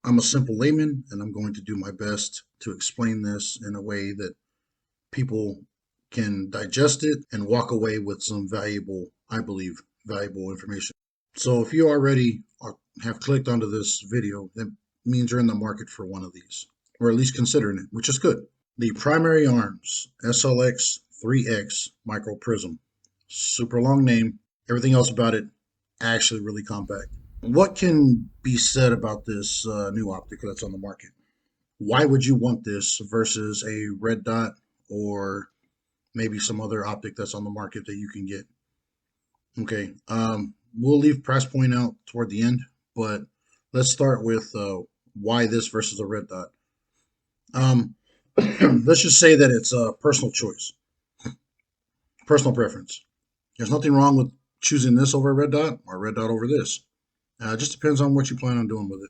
I'm a simple layman, and I'm going to do my best to explain this in a way that people can digest it and walk away with some valuable, I believe, valuable information. So if you already have clicked onto this video, that means you're in the market for one of these, or at least considering it, which is good. The primary arms, SLX 3X MicroPrism. Super long name. Everything else about it actually really compact. What can be said about this new optic that's on the market? Why would you want this versus a red dot or maybe some other optic that's on the market that you can get? Okay, we'll leave price point out toward the end, but let's start with why this versus a red dot. Let's just say that it's a personal choice, personal preference. There's nothing wrong with choosing this over a red dot or a red dot over this. It just depends on what you plan on doing with it.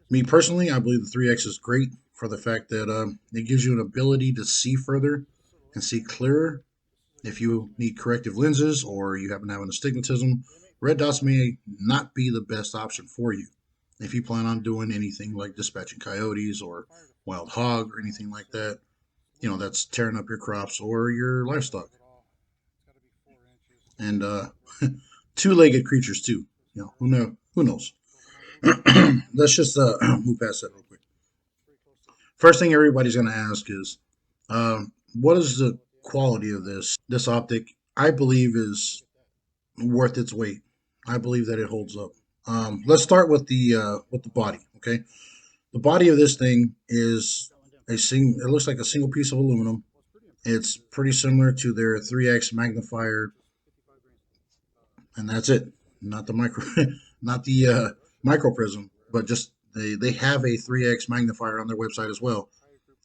Me personally, I believe the 3X is great for the fact that it gives you an ability to see further and see clearer. If you need corrective lenses or you happen to have an astigmatism, red dots may not be the best option for you if you plan on doing anything like dispatching coyotes or wild hog or anything like that. That's tearing up your crops or your livestock. And two-legged creatures too. Who know? Who knows? Let's just move past that real quick. First thing everybody's going to ask is, what is the quality of this optic? I believe is worth its weight. I believe that it holds up. Let's start with the body. Okay, the body of this thing is a single. It looks like a single piece of aluminum. It's pretty similar to their 3x magnifier, and that's it. Not the micro, not the micro prism, but just they have a 3x magnifier on their website as well,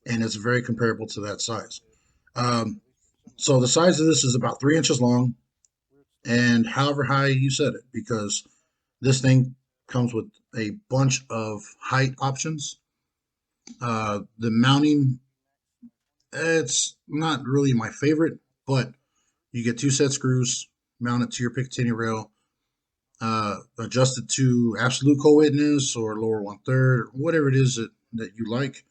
and it's very comparable to that size. Um, so the size of this is about 3 inches long, and however high you set it, because this thing comes with a bunch of height options. The mounting, it's not really my favorite, but you get two set screws mounted to your Picatinny rail, adjusted to absolute co-witness or lower 1/3, whatever it is that you like.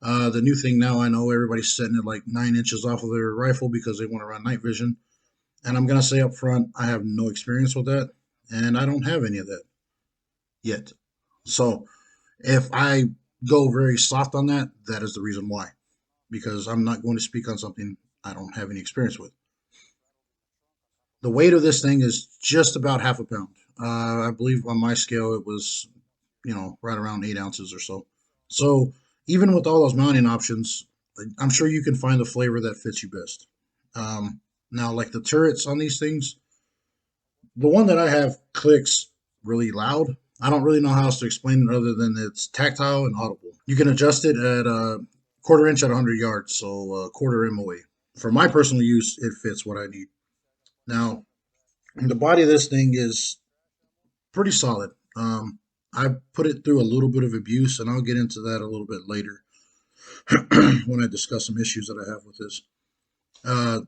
The new thing now, I know everybody's setting it like 9 inches off of their rifle because they want to run night vision. And I'm going to say up front, I have no experience with that, and I don't have any of that yet. So if I go very soft on that, that is the reason why, because I'm not going to speak on something I don't have any experience with. The weight of this thing is just about half a pound. I believe on my scale it was, right around 8 ounces or so. So even with all those mounting options, I'm sure you can find the flavor that fits you best. Now, like the turrets on these things, the one that I have clicks really loud. I don't really know how else to explain it other than it's tactile and audible. You can adjust it at a quarter inch at 100 yards, so a quarter MOA. For my personal use, it fits what I need. Now, the body of this thing is pretty solid. I put it through a little bit of abuse, and I'll get into that a little bit later when I discuss some issues that I have with this. Uh,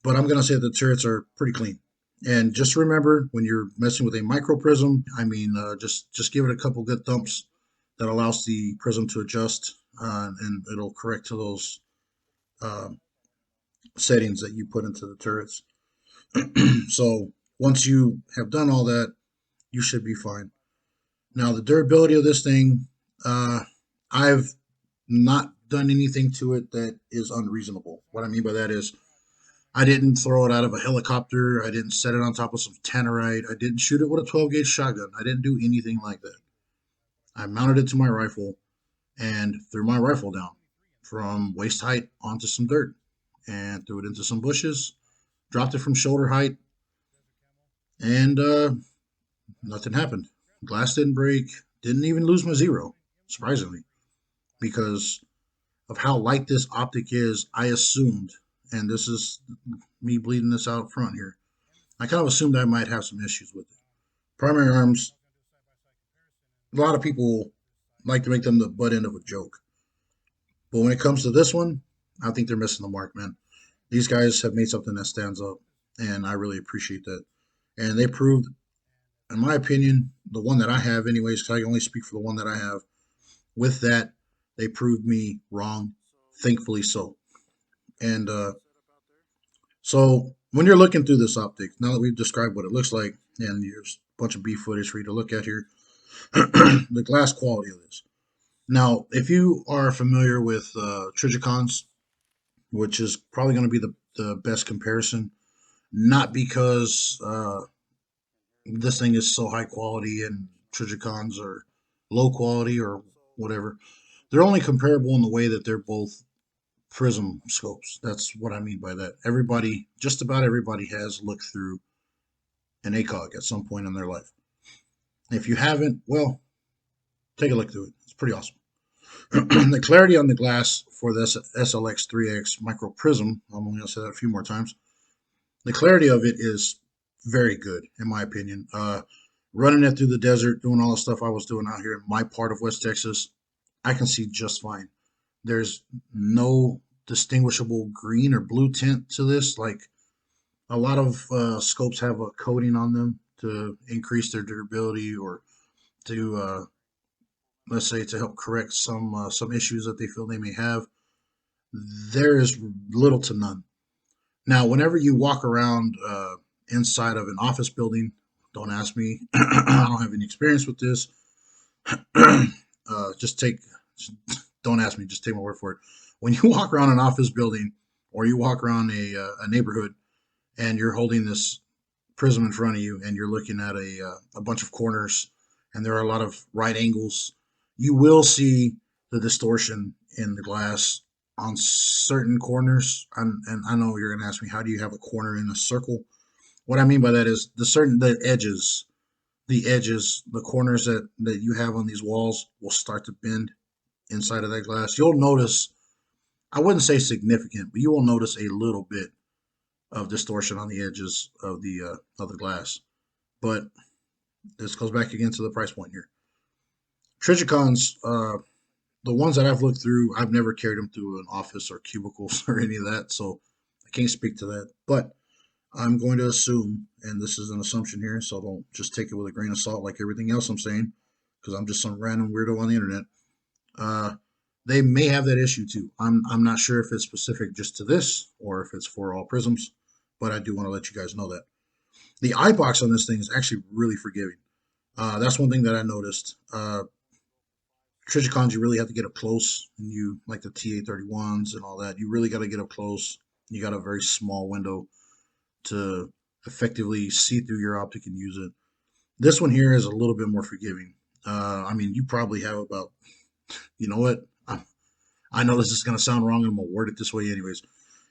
but I'm going to say the turrets are pretty clean. And just remember, when you're messing with a micro prism, I mean, just give it a couple good thumps that allows the prism to adjust, and it'll correct to those uh, settings that you put into the turrets. So once you have done all that, you should be fine. Now, the durability of this thing, I've not done anything to it that is unreasonable. What I mean by that is, I didn't throw it out of a helicopter. I didn't set it on top of some tannerite. I didn't shoot it with a 12 gauge shotgun. I didn't do anything like that. I mounted it to my rifle and threw my rifle down from waist height onto some dirt and threw it into some bushes, dropped it from shoulder height, and nothing happened. Glass didn't break, didn't even lose my zero, surprisingly, because of how light this optic is. I assumed, and this is me bleeding this out front here, I kind of assumed I might have some issues with it. Primary arms, a lot of people like to make them the butt end of a joke. But when it comes to this one, I think they're missing the mark, man. These guys have made something that stands up, and I really appreciate that. And they proved, in my opinion, the one that I have, anyways, because I can only speak for the one that I have. With that, they proved me wrong, thankfully so. And so when you're looking through this optic, now that we've described what it looks like, and there's a bunch of B footage for you to look at here, the glass quality of this. Now, if you are familiar with Trigicons, which is probably going to be the best comparison, not because this thing is so high quality and Trigicons are low quality or whatever. They're only comparable in the way that they're both prism scopes. That's what I mean by that. Everybody, just about everybody, has looked through an ACOG at some point in their life. If you haven't, well, take a look through it. It's pretty awesome. The clarity on the glass for this SLX3X MicroPrism, I'm only going to say that a few more times. The clarity of it is very good, in my opinion. Running it through the desert, doing all the stuff I was doing out here in my part of West Texas, I can see just fine. There's no distinguishable green or blue tint to this. Like a lot of scopes have a coating on them to increase their durability or to let's say to help correct some issues that they feel they may have. There is little to none. Now, whenever you walk around inside of an office building, don't ask me. I don't have any experience with this. Just take, don't ask me. Just take my word for it. When you walk around an office building or you walk around a neighborhood and you're holding this prism in front of you and you're looking at a bunch of corners and there are a lot of right angles, you will see the distortion in the glass on certain corners. And I know you're going to ask me, how do you have a corner in a circle? What I mean by that is the edges, the corners that you have on these walls will start to bend inside of that glass. You'll notice, I wouldn't say significant, but you will notice a little bit of distortion on the edges of the glass. But this goes back again to the price point here. Trigicons, the ones that I've looked through, I've never carried them through an office or cubicles or any of that, so I can't speak to that. But I'm going to assume, and this is an assumption here, so don't just take it with a grain of salt like everything else I'm saying, because I'm just some random weirdo on the internet. Uh, they may have that issue too. I'm not sure if it's specific just to this or if it's for all prisms, but I do want to let you guys know that. The eye box on this thing is actually really forgiving. That's one thing that I noticed. Trigicons, you really have to get up close, and you like the TA31s and all that. You really got to get up close. You got a very small window to effectively see through your optic and use it. This one here is a little bit more forgiving. I mean, you probably have about, you know what? I know this is going to sound wrong, and I'm going to word it this way anyways.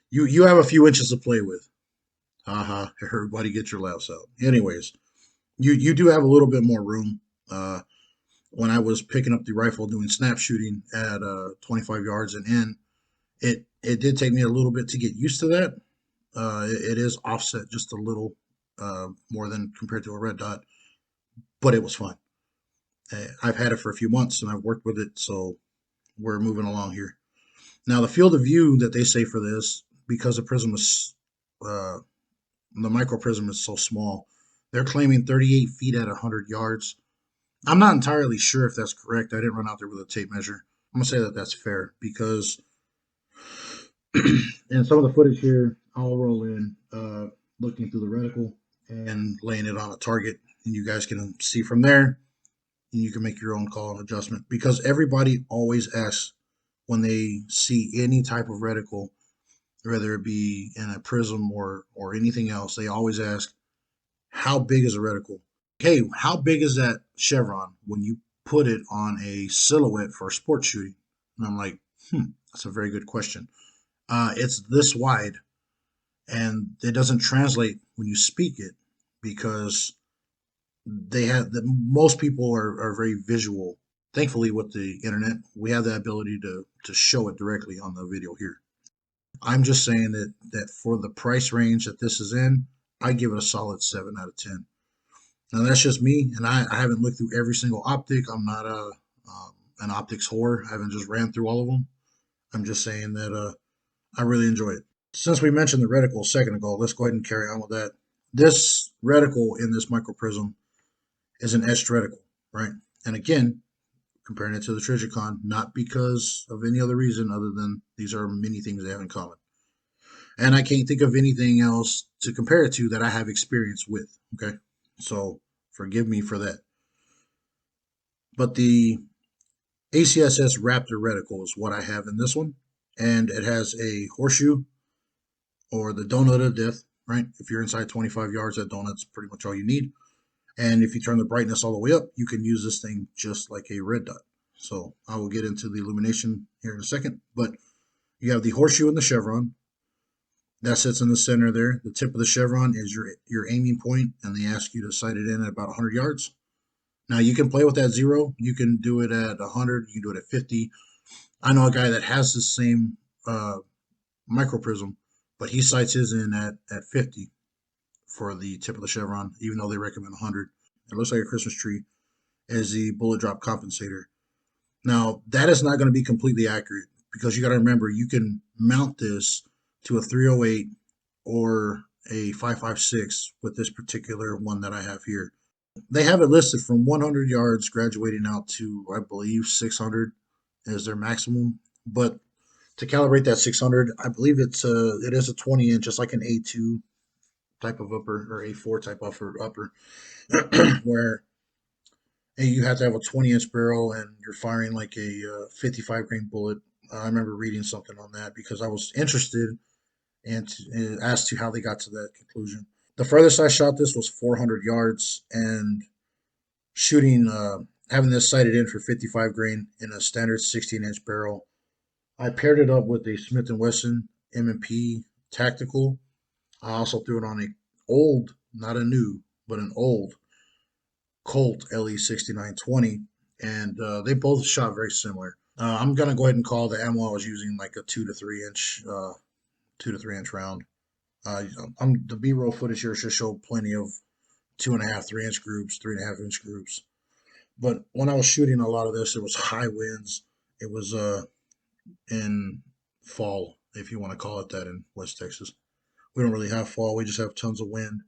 You have a few inches to play with. Haha, everybody get your laughs out. Anyways, you do have a little bit more room. When I was picking up the rifle doing snap shooting at 25 yards and in, it did take me a little bit to get used to that. It is offset just a little more than compared to a red dot, but it was fine. I've had it for a few months and I've worked with it, so we're moving along here. Now, the field of view that they say for this, because the prism is the MicroPrism is so small, they're claiming 38 feet at 100 yards. I'm not entirely sure if that's correct. I didn't run out there with a tape measure. I'm gonna say that that's fair because in some of the footage here, I'll roll in looking through the reticle and laying it on a target, and you guys can see from there, and you can make your own call and adjustment. Because everybody always asks when they see any type of reticle, whether it be in a prism or anything else, they always ask, how big is a reticle? Hey, how big is that chevron when you put it on a silhouette for sport shooting? And I'm like, that's a very good question. It's this wide, and it doesn't translate when you speak it because most people are very visual. Thankfully, with the internet, we have the ability to show it directly on the video here. I'm just saying that for the price range that this is in, I give it a solid 7 out of 10. Now that's just me, and I haven't looked through every single optic. I'm not an optics whore. I haven't just ran through all of them. I'm just saying that I really enjoy it. Since we mentioned the reticle a second ago, let's go ahead and carry on with that. This reticle in this MicroPrism is an etched reticle, right? And again, comparing it to the Trigicon, not because of any other reason other than these are many things they have in common. And I can't think of anything else to compare it to that I have experience with. Okay, so forgive me for that. But the ACSS Raptor reticle is what I have in this one, and it has a horseshoe or the donut of death. Right, if you're inside 25 yards, that donut's pretty much all you need. And if you turn the brightness all the way up, you can use this thing just like a red dot. So I will get into the illumination here in a second, but you have the horseshoe and the chevron. That sits in the center there. The tip of the chevron is your aiming point, and they ask you to sight it in at about 100 yards. Now you can play with that zero. You can do it at 100. You can do it at 50. I know a guy that has the same MicroPrism, but he sights his in at 50 for the tip of the chevron, even though they recommend 100. It looks like a Christmas tree as the bullet drop compensator. Now, that is not going to be completely accurate because you got to remember you can mount this to a 308 or a 556 with this particular one that I have here. They have it listed from 100 yards graduating out to, I believe, 600 is their maximum. But to calibrate that 600, I believe it is a 20 inch, just like an A2 type of upper or A4 type upper where you have to have a 20-inch barrel and you're firing like a 55 grain bullet. I remember reading something on that because I was interested and as to how they got to that conclusion. The furthest I shot this was 400 yards, and shooting, having this sighted in for 55 grain in a standard 16-inch barrel. I paired it up with a Smith & Wesson M&P Tactical. I also threw it on a old, not a new, but an old Colt LE 6920, and they both shot very similar. I'm gonna go ahead and call the ammo I was using like a 2 to 3 inch round. The B-roll footage here should show plenty of 2.5, 3 inch groups, 3.5 inch groups. But when I was shooting a lot of this, it was high winds. It was in fall, if you want to call it that, in West Texas. We don't really have fall. We just have tons of wind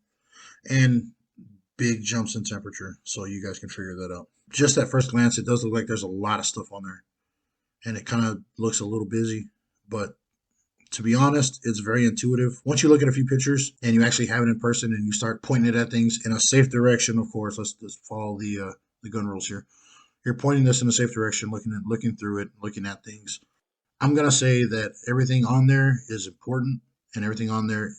and big jumps in temperature. So you guys can figure that out. Just at first glance, it does look like there's a lot of stuff on there, and it kind of looks a little busy. But to be honest, it's very intuitive. Once you look at a few pictures and you actually have it in person and you start pointing it at things in a safe direction, of course, let's follow the gun rules here. You're pointing this in a safe direction, looking through it, looking at things. I'm gonna say that everything on there is important, and everything on there,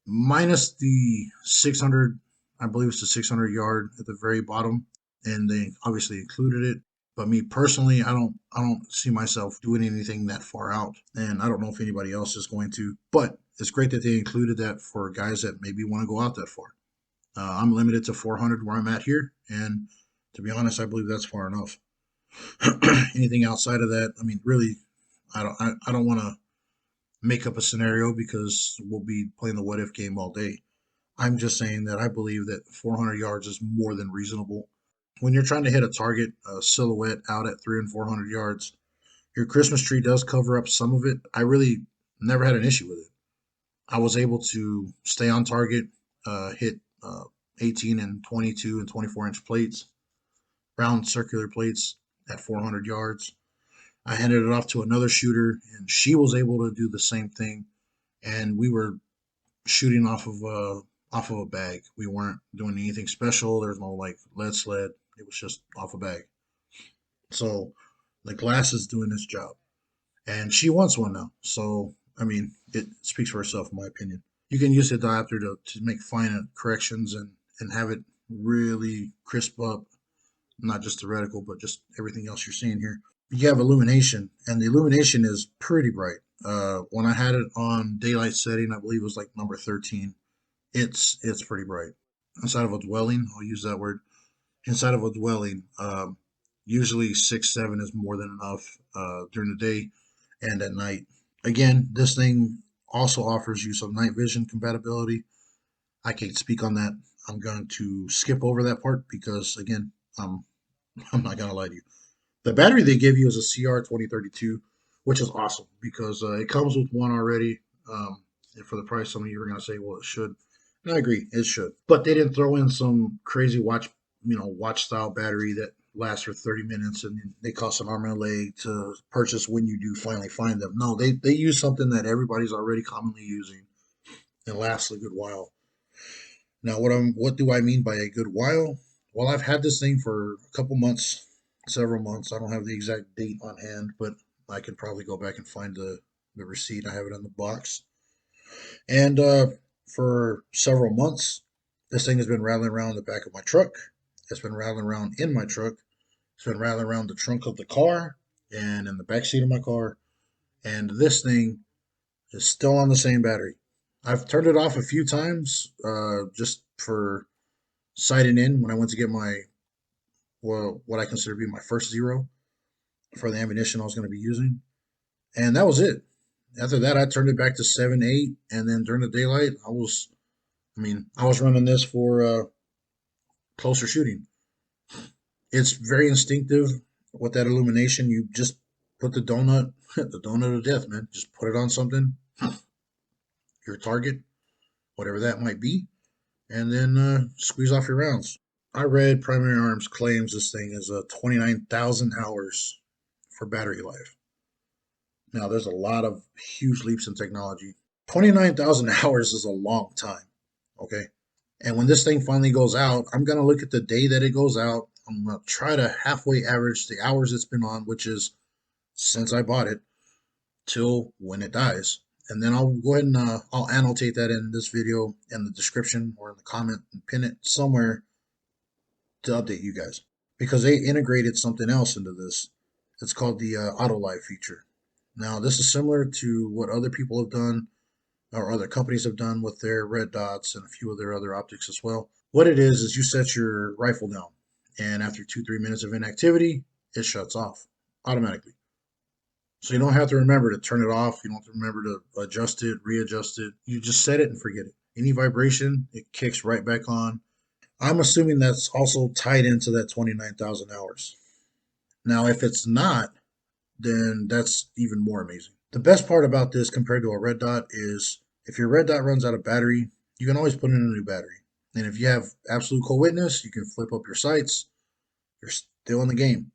minus the 600, I believe it's the 600 yard at the very bottom, and they obviously included it. But me personally, I don't see myself doing anything that far out, and I don't know if anybody else is going to. But it's great that they included that for guys that maybe want to go out that far. I'm limited to 400 where I'm at here, and to be honest, I believe that's far enough. Anything outside of that, I mean, really, I don't want to make up a scenario because we'll be playing the what if game all day. I'm just saying that I believe that 400 yards is more than reasonable. When you're trying to hit a target, a silhouette out at 300 and 400 yards, your Christmas tree does cover up some of it. I really never had an issue with it. I was able to stay on target, hit 18 and 22 and 24-inch plates, round circular plates at 400 yards. I handed it off to another shooter, and she was able to do the same thing. And we were shooting off of a bag. We weren't doing anything special. There's no like lead sled. It was just off a bag. So the glass is doing its job, and she wants one now. So I mean, it speaks for herself, in my opinion. You can use the diopter to make fine corrections and have it really crisp up, not just the reticle, but just everything else you're seeing here. You have illumination, and the illumination is pretty bright. When I had it on daylight setting, I believe it was like number 13. It's pretty bright. Inside of a dwelling, I'll use that word. Inside of a dwelling, usually 6, 7 is more than enough during the day and at night. Again, this thing also offers you some night vision compatibility. I can't speak on that. I'm going to skip over that part because, again, I'm not going to lie to you. The battery they give you is a CR2032, which is awesome because it comes with one already. And for the price, some of you are going to say, well, it should. And I agree, it should. But they didn't throw in some crazy watch watch style battery that lasts for 30 minutes and they cost an arm and a leg to purchase when you do finally find them. No, they use something that everybody's already commonly using and lasts a good while. Now, what do I mean by a good while? Well, I've had this thing for a couple months, several months. I don't have the exact date on hand, but I could probably go back and find the receipt. I have it in the box. And for several months, this thing has been rattling around the back of my truck. It's been rattling around in my truck. It's been rattling around the trunk of the car and in the back seat of my car. And this thing is still on the same battery. I've turned it off a few times just for sighting in when I went to get my, well, what I consider to be my first zero for the ammunition I was going to be using. And that was it. After that, I turned it back to 7, 8. And then during the daylight, I was running this for closer shooting. It's very instinctive with that illumination. You just put the donut, the donut of death, man. Just put it on something, your target, whatever that might be, and then squeeze off your rounds. I read Primary Arms claims this thing is 29,000 hours for battery life. Now, there's a lot of huge leaps in technology. 29,000 hours is a long time, okay? And when this thing finally goes out, I'm going to look at the day that it goes out. I'm going to try to halfway average the hours it's been on, which is since I bought it till when it dies. And then I'll go ahead and I'll annotate that in this video in the description or in the comment and pin it somewhere to update you guys. Because they integrated something else into this. It's called the auto life feature. Now, this is similar to what other people have done or other companies have done with their red dots and a few of their other optics as well. What it is you set your rifle down, and after 2-3 minutes of inactivity, it shuts off automatically. So you don't have to remember to turn it off. You don't have to remember to adjust it, readjust it. You just set it and forget it. Any vibration, it kicks right back on. I'm assuming that's also tied into that 29,000 hours. Now, if it's not, then that's even more amazing. The best part about this compared to a red dot is if your red dot runs out of battery, you can always put in a new battery. And if you have absolute cold witness, you can flip up your sights. You're still in the game.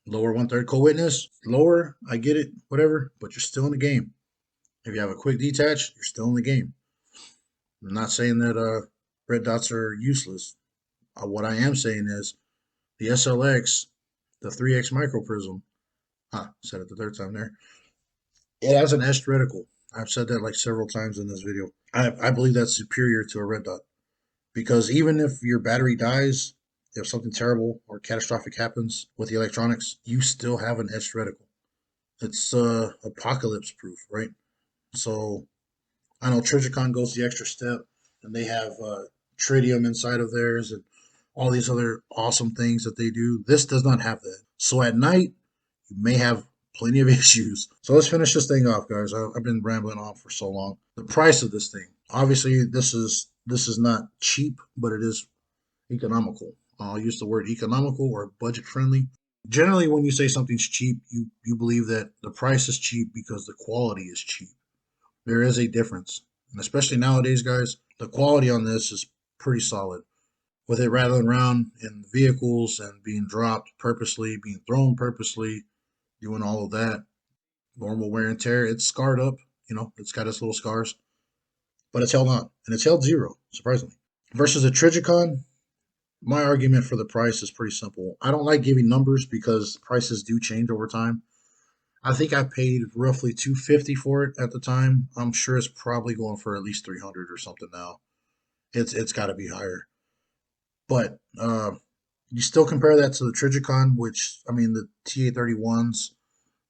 Lower 1/3 cold witness, lower, I get it, whatever, but you're still in the game. If you have a quick detach, you're still in the game. I'm not saying that red dots are useless. What I am saying is the SLX, the 3X MicroPrism, said it the third time there, it has an etched reticle. I've said that like several times in this video. I believe that's superior to a red dot because even if your battery dies, if something terrible or catastrophic happens with the electronics, you still have an etched reticle. It's apocalypse proof, right? So I know Trigicon goes the extra step, and they have tritium inside of theirs and all these other awesome things that they do. This does not have that. So at night, you may have plenty of issues. So let's finish this thing off, guys. I've been rambling on for so long. The price of this thing. Obviously, this is not cheap, but it is economical. I'll use the word economical or budget friendly. Generally, when you say something's cheap, you believe that the price is cheap because the quality is cheap. There is a difference, and especially nowadays, guys, the quality on this is pretty solid. With it rattling around in vehicles and being dropped purposely, being thrown purposely, doing all of that, normal wear and tear, it's scarred up. It's got its little scars, but it's held on, and it's held zero, surprisingly. Versus a Trigicon, my argument for the price is pretty simple. I don't like giving numbers because prices do change over time. I think I paid roughly 250 for it at the time. I'm sure it's probably going for at least 300 or something now. It's got to be higher. But you still compare that to the Trigicon, which I mean the TA31s,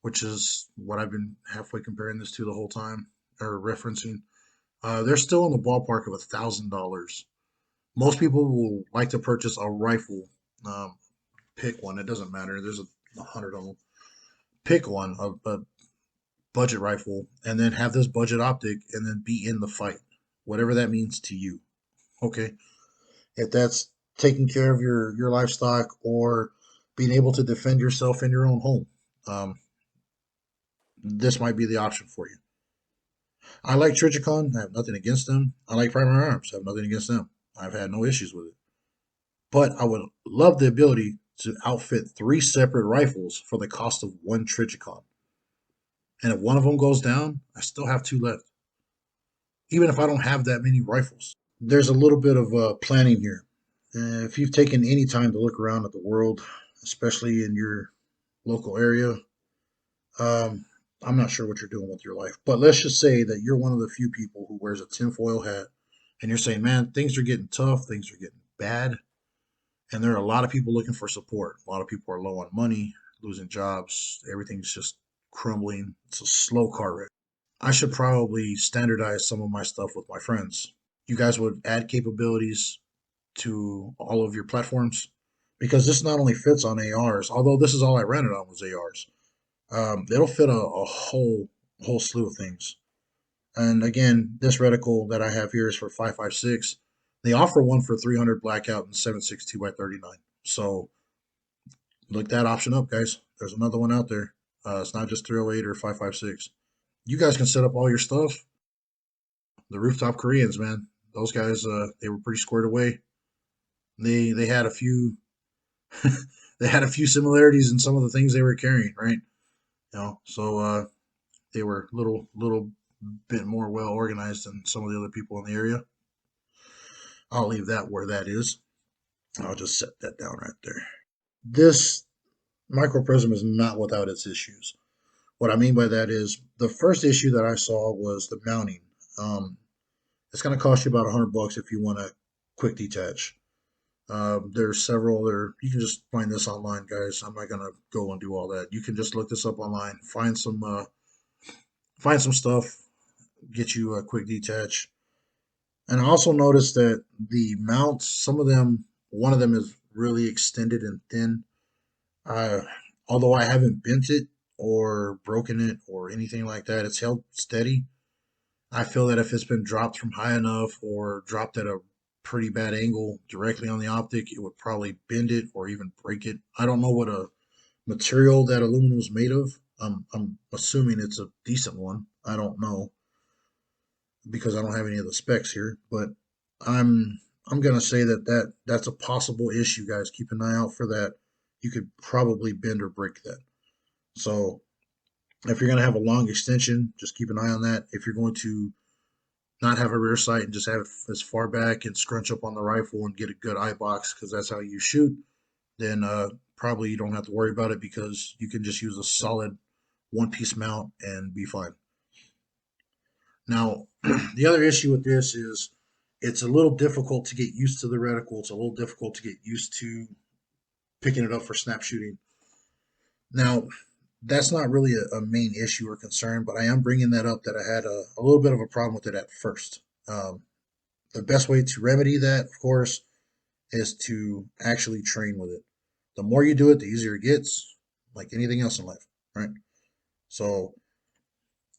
which is what I've been halfway comparing this to the whole time or referencing. They're still in the ballpark of $1,000. Most people will like to purchase a rifle. Pick one. It doesn't matter. There's 100 of them. Pick one, a budget rifle, and then have this budget optic, and then be in the fight, whatever that means to you. Okay, if that's taking care of your livestock or being able to defend yourself in your own home, this might be the option for you. I like Trigicon. I have nothing against them. I like Primary Arms. I have nothing against them. I've had no issues with it. but I would love the ability to outfit 3 separate rifles for the cost of 1 Trichicon. And if one of them goes down, I still have 2 left, even if I don't have that many rifles. There's a little bit of planning here. If you've taken any time to look around at the world, especially in your local area, um, I'm not sure what you're doing with your life, but let's just say that you're one of the few people who wears a tinfoil hat and you're saying, man, things are getting tough, things are getting bad, and there are a lot of people looking for support. A lot of people are low on money, losing jobs, everything's just crumbling. It's a slow car wreck. I should probably standardize some of my stuff with my friends. You guys would add capabilities to all of your platforms because this not only fits on ARs, although this is all I ran it on was ARs. It'll fit a whole slew of things. And again, this reticle that I have here is for 5.56. They offer one for 300 blackout and 7.62 by 39. So look that option up, guys. There's another one out there. It's not just 308 or 5.56. You guys can set up all your stuff. The rooftop Koreans, man, those guys, they were pretty squared away. They had a few they had a few similarities in some of the things they were carrying, right? So they were little bit more well organized than some of the other people in the area. I'll leave that where that is. I'll just set that down right there. This MicroPrism is not without its issues. What I mean by that is the first issue that I saw was the mounting. It's going to cost you about $100 if you want to quick detach. There's several there. You can just find this online, guys. I'm not gonna go and do all that. You can just look this up online, find some stuff, get you a quick detach. And I also noticed that the mounts, some of them, one of them is really extended and thin. Uh, Although I haven't bent it or broken it or anything like that, it's held steady. I feel that if it's been dropped from high enough or dropped at a pretty bad angle directly on the optic, it would probably bend it or even break it. I don't know what a material that aluminum is made of. I'm assuming it's a decent one. I don't know because I don't have any of the specs here, but I'm gonna say that's a possible issue, guys. Keep an eye out for that. You could probably bend or break that. So if you're gonna have a long extension, just keep an eye on that. If you're going to not have a rear sight and just have it as far back and scrunch up on the rifle and get a good eye box because that's how you shoot, then probably you don't have to worry about it because you can just use a solid one-piece mount and be fine. Now, the other issue with this is it's a little difficult to get used to the reticle. It's a little difficult to get used to picking it up for snap shooting. Now, that's not really a main issue or concern, but I am bringing that up that I had a little bit of a problem with it at first. The best way to remedy that, of course, is to actually train with it. The more you do it, the easier it gets, like anything else in life, right? So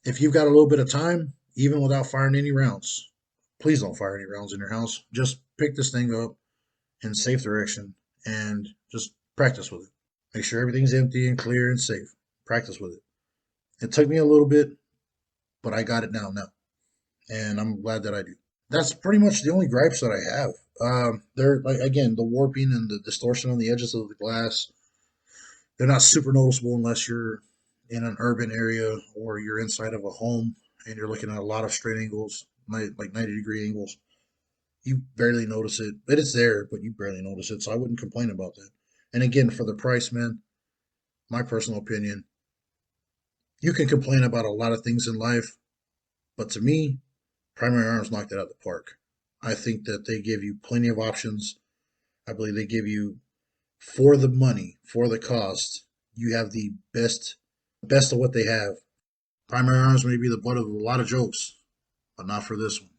if you've got a little bit of time, even without firing any rounds, please don't fire any rounds in your house. Just pick this thing up in safe direction and just practice with it. Make sure everything's empty and clear and safe. Practice with it. It took me a little bit, but I got it down now, and I'm glad that I do. That's pretty much the only gripes that I have. They're like again the warping and the distortion on the edges of the glass. They're not super noticeable unless you're in an urban area or you're inside of a home and you're looking at a lot of straight angles, like 90-degree angles. You barely notice it, but it's there, but you barely notice it. So I wouldn't complain about that. And again, for the price, man, my personal opinion, you can complain about a lot of things in life, but to me, Primary Arms knocked it out of the park. I think that they give you plenty of options. I believe they give you for the money, for the cost, you have the best of what they have. Primary Arms may be the butt of a lot of jokes, but not for this one.